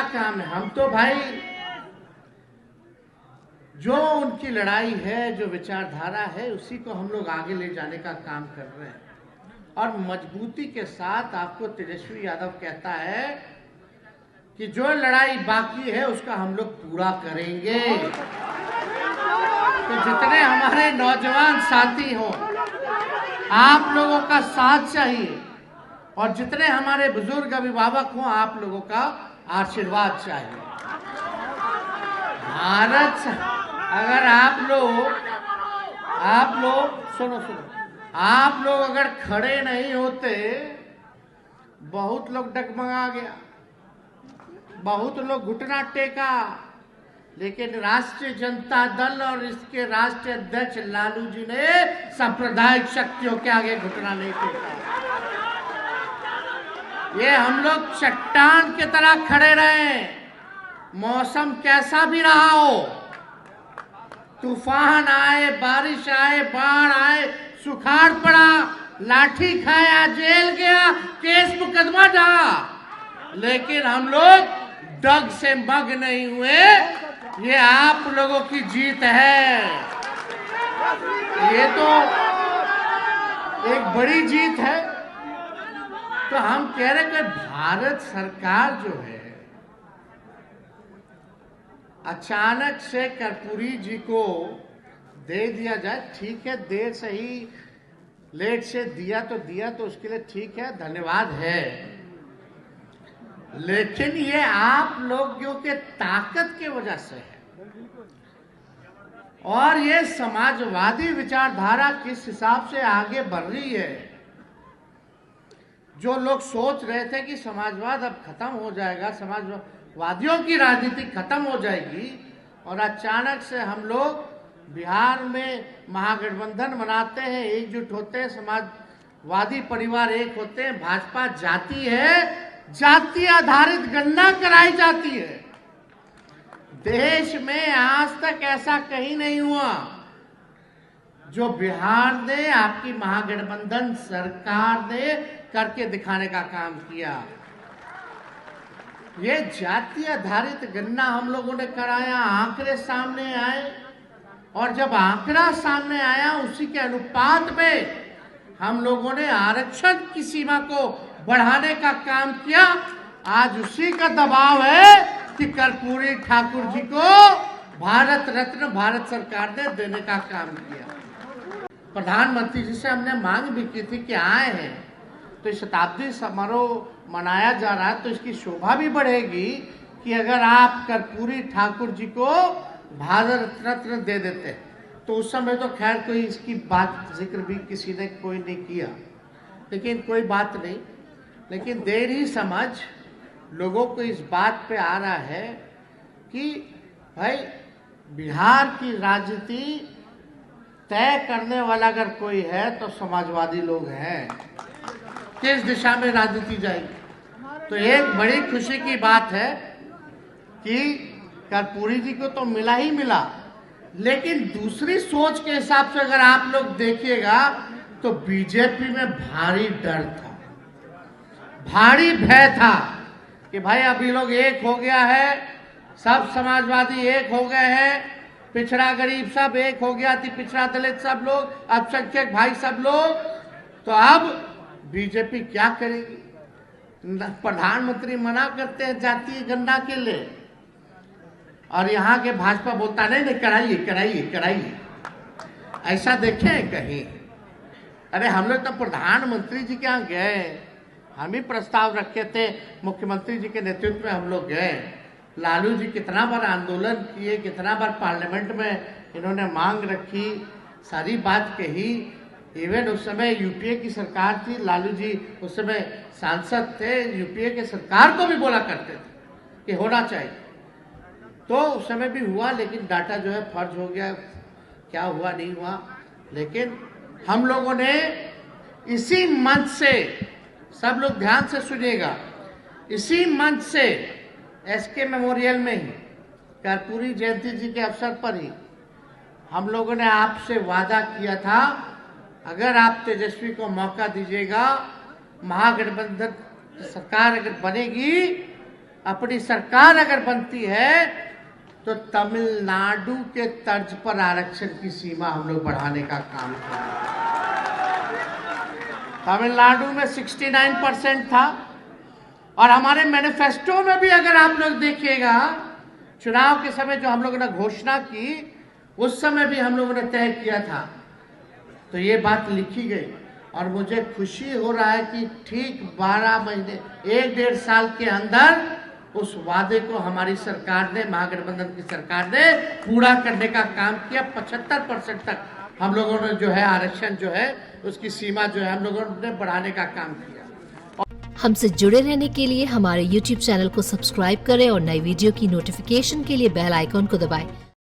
काम है। हम तो भाई जो उनकी लड़ाई है, जो विचारधारा है, उसी को हम लोग आगे ले जाने का काम कर रहे हैं। और मजबूती के साथ आपको तेजस्वी यादव कहता है कि जो लड़ाई बाकी है उसका हम लोग पूरा करेंगे। तो जितने हमारे नौजवान साथी हों, आप लोगों का साथ चाहिए, और जितने हमारे बुजुर्ग अभिभावक हों, आप लोगों का आशीर्वाद चाहिए। भारत अगर आप लोग सुनो, आप लोग अगर खड़े नहीं होते, बहुत लोग डगमगा गया, बहुत लोग घुटना टेका, लेकिन राष्ट्रीय जनता दल और इसके राष्ट्रीय अध्यक्ष लालू जी ने सांप्रदायिक शक्तियों के आगे घुटना नहीं टेका। ये हम लोग चट्टान की तरह खड़े रहे, मौसम कैसा भी रहा हो, तूफान आए, बारिश आए, बाढ़ आए, सुखाड़ पड़ा, लाठी खाया, जेल गया, केस मुकदमा डाला, लेकिन हम लोग डग से मग नहीं हुए। ये आप लोगों की जीत है। ये तो एक बड़ी जीत है। तो हम कह रहे कि भारत सरकार जो है, अचानक से कर्पूरी जी को दे दिया जाए, ठीक है, देर से ही लेट से दिया तो उसके लिए ठीक है, धन्यवाद है। लेकिन ये आप लोगों के ताकत की वजह से है। और ये समाजवादी विचारधारा किस हिसाब से आगे बढ़ रही है। जो लोग सोच रहे थे कि समाजवाद अब खत्म हो जाएगा, समाजवादियों की राजनीति खत्म हो जाएगी, और अचानक से हम लोग बिहार में महागठबंधन बनाते हैं, एकजुट होते हैं, समाजवादी परिवार एक होते हैं, भाजपा जाती है, जाति आधारित गणना कराई जाती है। देश में आज तक ऐसा कहीं नहीं हुआ जो बिहार ने, आपकी महागठबंधन सरकार ने करके दिखाने का काम किया। ये जाति आधारित गणना हम लोगों ने कराया, आंकड़े सामने आए, और जब आंकड़ा सामने आया उसी के अनुपात में हम लोगों ने आरक्षण की सीमा को बढ़ाने का काम किया। आज उसी का दबाव है कि कर्पूरी ठाकुर जी को भारत रत्न भारत सरकार ने देने का काम किया। प्रधानमंत्री जी से हमने मांग भी की थी कि आए हैं तो शताब्दी समारोह मनाया जा रहा है, तो इसकी शोभा भी बढ़ेगी कि अगर आप कर्पूरी ठाकुर जी को भारत रत्न दे देते। तो उस समय तो खैर कोई इसकी बात जिक्र भी किसी ने कोई नहीं किया, लेकिन कोई बात नहीं। लेकिन देर ही समझ लोगों को इस बात पे आ रहा है कि भाई बिहार की राजनीति तय करने वाला अगर कोई है तो समाजवादी लोग हैं, किस दिशा में राजनीति जाएगी। तो एक बड़ी खुशी की बात है कि कर्पूरी जी को तो मिला ही मिला, लेकिन दूसरी सोच के हिसाब से अगर आप लोग देखिएगा तो बीजेपी में भारी डर था, भारी भय था कि भाई अभी लोग एक हो गया है, सब समाजवादी एक हो गए हैं, पिछड़ा गरीब सब एक हो गया थी, पिछड़ा दलित सब लोग, अल्पसंख्यक भाई सब लोग, तो अब बीजेपी क्या करेगी। प्रधानमंत्री मना करते हैं जातीय गणना के लिए, और यहाँ के भाजपा बोलता नहीं कराइए कराइए कराइए। ऐसा देखें कहीं? अरे हम लोग तो प्रधानमंत्री जी के यहाँ गए, हम ही प्रस्ताव रखे थे, मुख्यमंत्री जी के नेतृत्व में हम लोग गए। लालू जी कितना बार आंदोलन किए, कितना बार पार्लियामेंट में इन्होंने मांग रखी, सारी बात कही। इवन उस समय यूपीए की सरकार थी, लालू जी उस समय सांसद थे, यूपीए के सरकार को भी बोला करते थे कि होना चाहिए। तो उस समय भी हुआ, लेकिन डाटा जो है फर्ज हो गया, क्या हुआ नहीं हुआ। लेकिन हम लोगों ने इसी मंच से, सब लोग ध्यान से सुनिएगा, इसी मंच से एसके मेमोरियल में ही कर्पूरी जयंती जी के अवसर पर ही हम लोगों ने आपसे वादा किया था, अगर आप तेजस्वी को मौका दीजिएगा, महागठबंधन सरकार अगर बनेगी अपनी सरकार अगर बनती है तो तमिलनाडु के तर्ज पर आरक्षण की सीमा हम लोग बढ़ाने का काम करेंगे। तमिलनाडु में 69% था और हमारे मैनिफेस्टो में भी अगर आप लोग देखिएगा, चुनाव के समय जो हम लोगों ने घोषणा की उस समय भी हम लोगों ने तय किया था, तो ये बात लिखी गई। और मुझे खुशी हो रहा है कि ठीक 12 महीने 1-1.5 साल के अंदर उस वादे को हमारी सरकार ने, महागठबंधन की सरकार ने पूरा करने का काम किया। 75% तक हम लोगों ने जो है आरक्षण जो है उसकी सीमा जो है हम लोगों ने बढ़ाने का काम किया। हमसे जुड़े रहने के लिए हमारे YouTube चैनल को सब्सक्राइब करें और नई वीडियो की नोटिफिकेशन के लिए बेल आइकॉन को दबाएं।